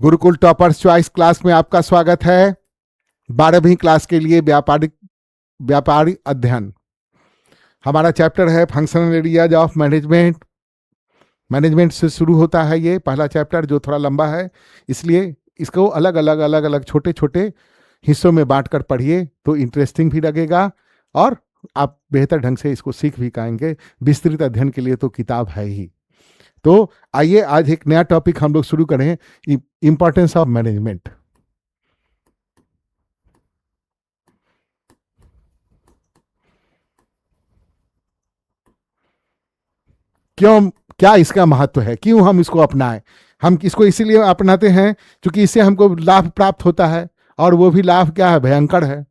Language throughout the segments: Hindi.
गुरुकुल टॉपर्स चॉइस क्लास में आपका स्वागत है। 12वीं क्लास के लिए व्यापारिक अध्ययन हमारा चैप्टर है functional areas of management. Management से शुरू होता है ये पहला चैप्टर, जो थोड़ा लंबा है, इसलिए इसको अलग अलग छोटे छोटे हिस्सों में बांटकर पढ़िए तो इंटरेस्टिंग भी लगेगा और आप बेहतर ढंग से इसको सीख भी पाएंगे। विस्तृत अध्ययन के लिए तो किताब है ही। तो आइए आज एक नया टॉपिक हम लोग शुरू करें, इंपॉर्टेंस ऑफ मैनेजमेंट। क्यों, क्या इसका महत्व है, क्यों हम इसको अपनाएं? हम इसको इसीलिए अपनाते हैं क्योंकि इससे हमको लाभ प्राप्त होता है, और वो भी लाभ क्या है, भयंकर है,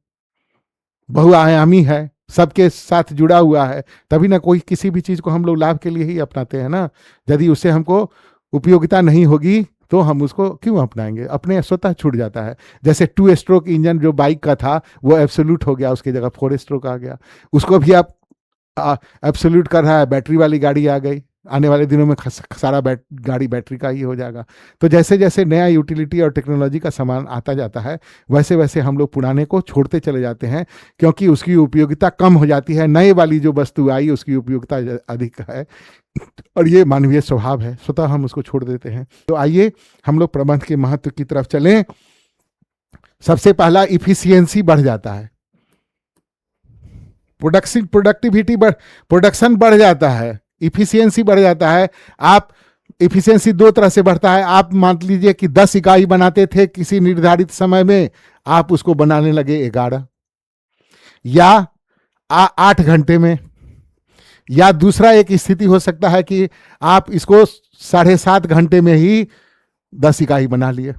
बहुआयामी है, सबके साथ जुड़ा हुआ है। तभी ना कोई किसी भी चीज को हम लोग लाभ के लिए ही अपनाते हैं ना। यदि उससे हमको उपयोगिता नहीं होगी तो हम उसको क्यों अपनाएंगे, अपने स्वतः छूट जाता है। जैसे 2 स्ट्रोक इंजन जो बाइक का था वो एब्सोल्यूट हो गया, उसकी जगह 4 स्ट्रोक आ गया। उसको भी आप एब्सोल्यूट कर रहा है, बैटरी वाली गाड़ी आ गई। आने वाले दिनों में सारा गाड़ी बैटरी का ही हो जाएगा। तो जैसे जैसे नया यूटिलिटी और टेक्नोलॉजी का सामान आता जाता है, वैसे वैसे हम लोग पुराने को छोड़ते चले जाते हैं, क्योंकि उसकी उपयोगिता कम हो जाती है। नए वाली जो वस्तु आई उसकी उपयोगिता अधिक है, और ये मानवीय स्वभाव है, स्वतः हम उसको छोड़ देते हैं। तो आइए हम लोग प्रबंध के महत्व की तरफ चलें। सबसे पहला, इफिशियंसी बढ़ जाता है, प्रोडक्शन बढ़ जाता है, इफिशियंसी बढ़ जाता है। आप इफिशियंसी 2 तरह से बढ़ता है। आप मान लीजिए कि 10 इकाई बनाते थे किसी निर्धारित समय में, आप उसको बनाने लगे 11 या 8 घंटे में। या दूसरा एक स्थिति हो सकता है कि आप इसको 7.5 घंटे में ही 10 इकाई बना लिए,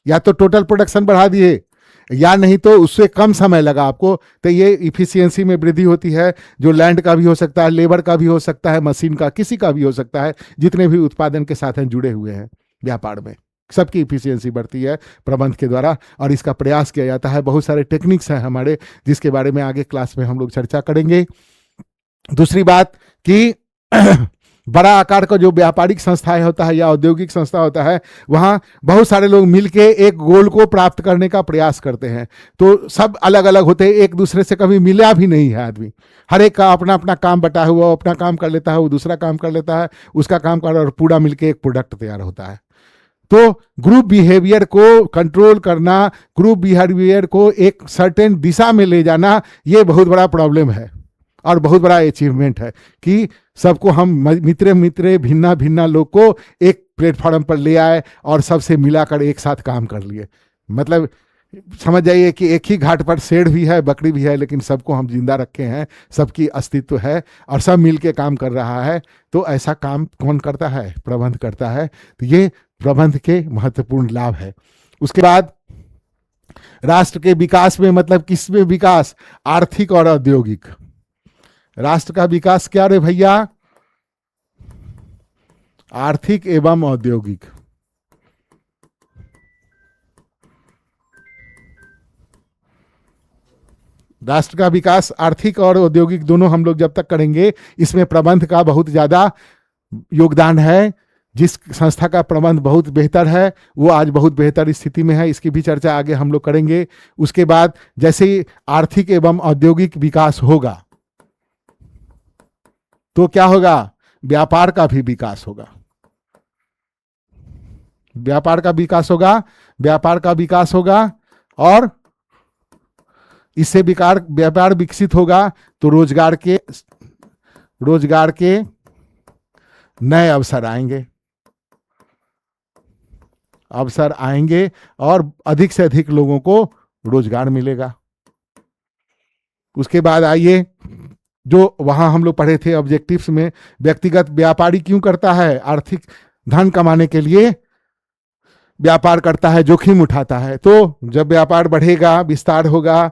या तो टोटल प्रोडक्शन बढ़ा दिए, या नहीं तो उससे कम समय लगा आपको। तो ये इफिशियंसी में वृद्धि होती है, जो लैंड का भी हो सकता है, लेबर का भी हो सकता है, मशीन का, किसी का भी हो सकता है। जितने भी उत्पादन के साथ जुड़े हुए हैं व्यापार में, सबकी इफिशियंसी बढ़ती है प्रबंध के द्वारा, और इसका प्रयास किया जाता है। बहुत सारे टेक्निक्स हैं हमारे, जिसके बारे में आगे क्लास में हम लोग चर्चा करेंगे। दूसरी बात कि बड़ा आकार का जो व्यापारिक संस्थाएं होता है या औद्योगिक संस्था होता है, वहां बहुत सारे लोग मिलके एक गोल को प्राप्त करने का प्रयास करते हैं। तो सब अलग अलग होते हैं, एक दूसरे से कभी मिला भी नहीं है आदमी। हर एक का अपना अपना काम बटा हुआ, वो अपना काम कर लेता है, वो दूसरा काम कर लेता है, उसका काम कर, और पूरा मिलके एक प्रोडक्ट तैयार होता है। तो ग्रुप बिहेवियर को कंट्रोल करना, ग्रुप बिहेवियर को एक सर्टेन दिशा में ले जाना, ये बहुत बड़ा प्रॉब्लम है और बहुत बड़ा अचीवमेंट है कि सबको हम मित्र भिन्ना भिन्ना लोग को एक प्लेटफॉर्म पर ले आए और सबसे मिलाकर एक साथ काम कर लिए। मतलब समझ जाइए कि एक ही घाट पर शेर भी है, बकरी भी है, लेकिन सबको हम जिंदा रखे हैं, सबकी अस्तित्व है और सब मिलके काम कर रहा है। तो ऐसा काम कौन करता है? प्रबंध करता है। तो ये प्रबंध के महत्वपूर्ण लाभ है। उसके बाद राष्ट्र के विकास में, मतलब किसमें विकास? आर्थिक और औद्योगिक। राष्ट्र का विकास क्या रे भैया? आर्थिक एवं औद्योगिक। राष्ट्र का विकास आर्थिक और औद्योगिक दोनों हम लोग जब तक करेंगे, इसमें प्रबंध का बहुत ज्यादा योगदान है। जिस संस्था का प्रबंध बहुत बेहतर है, वो आज बहुत बेहतर स्थिति में है। इसकी भी चर्चा आगे हम लोग करेंगे। उसके बाद जैसे ही आर्थिक एवं औद्योगिक विकास होगा तो क्या होगा? व्यापार का भी विकास होगा। व्यापार का विकास होगा, और इससे व्यापार विकसित होगा तो रोजगार के नए अवसर आएंगे और अधिक से अधिक लोगों को रोजगार मिलेगा। उसके बाद आइए, जो वहां हम लोग पढ़े थे ऑब्जेक्टिव्स में, व्यक्तिगत व्यापारी क्यों करता है? आर्थिक धन कमाने के लिए व्यापार करता है, जोखिम उठाता है। तो जब व्यापार बढ़ेगा, विस्तार होगा,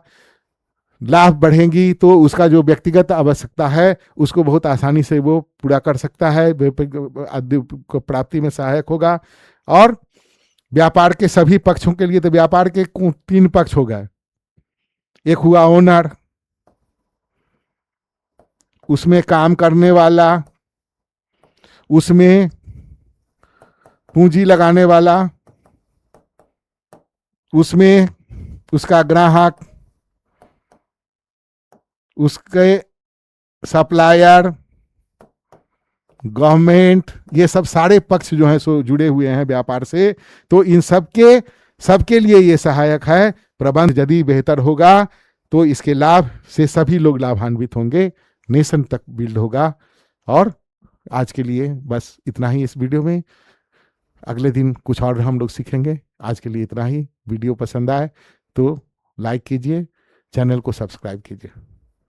लाभ बढ़ेंगी, तो उसका जो व्यक्तिगत आवश्यकता है उसको बहुत आसानी से वो पूरा कर सकता है, को प्राप्ति में सहायक होगा। और व्यापार के सभी पक्षों के लिए, तो व्यापार के 3 पक्ष हो गए। एक हुआ ओनर, उसमें काम करने वाला, उसमें पूंजी लगाने वाला, उसमें उसका ग्राहक, उसके सप्लायर, गवर्नमेंट, ये सब सारे पक्ष जो हैं सो जुड़े हुए हैं व्यापार से। तो इन सबके लिए ये सहायक है। प्रबंध यदि बेहतर होगा तो इसके लाभ से सभी लोग लाभान्वित होंगे, नेशन तक बिल्ड होगा। और आज के लिए बस इतना ही इस वीडियो में। अगले दिन कुछ और हम लोग सीखेंगे। आज के लिए इतना ही। वीडियो पसंद आए तो लाइक कीजिए, चैनल को सब्सक्राइब कीजिए।